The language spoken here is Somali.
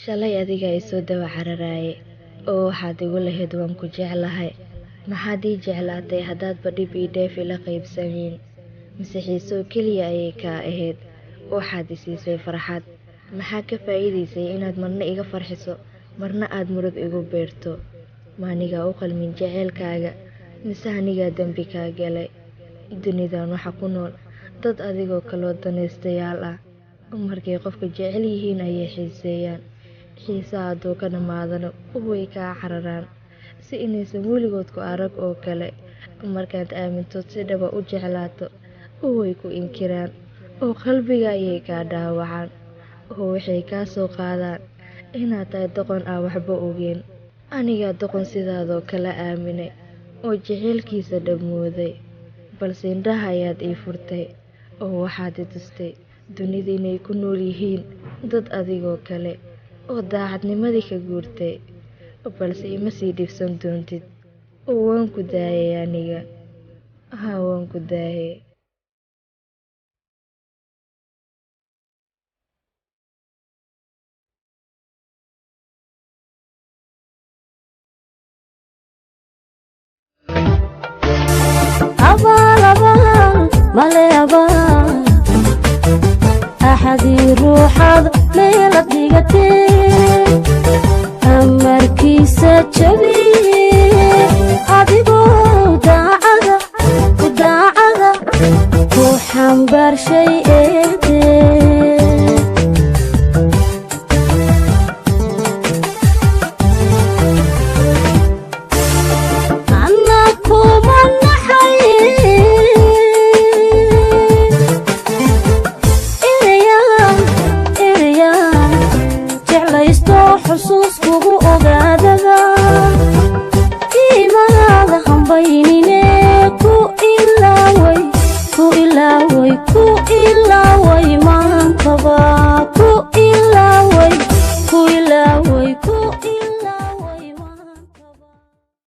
shalay adiga ay soo dawa cararaaye oo waxaad igu lahayd waan ku jeclahay. Maxaad ii jeclaatay haddaadba dhib ii dheef ila qaybsanayn? Mise xiisoo keliya ayay kaa ahayd waxaad i siisay farxad? Maxaa ka faa'iidaysay inaad marna iga farxiso marna aad murug igu beerto? Ma anigaa u qalmin jaceylkaaga mise anigaa dembi kaa galay? Dunidan waxa ku nool dad adigoo kaloo danaystayaal ah. Markay qofka jecel yihiin ayay xiiseeyaan. Xiisaha hadduu ka dhammaadana way kaa cararaan si inaysan weligood ku arag oo kale. Markaad aamintood si dhaba u jeclaato way ku inkiraan oo qalbiga ayay kaa dhaawacaan oo waxay kaa soo qaadaan inaad tahay doqon aan waxba ogeyn. Anigaa doqon sidaadoo kala aaminay oo jaceylkiisa dhammooday, balse indhaha ayaad ii furtay oo waxaad i tustay dunida inay ku nool yihiin dad adigoo kale oo daacadnimadii ka guurtay. Balse ima sii dhibsan doontid oo waan ku daayay aniga. Waan ku daayay. مليبا أحدي روحض ليلة ديقتي أمركي سجبي عديبو داعدة وحنبر شيئتي حصوص كوغو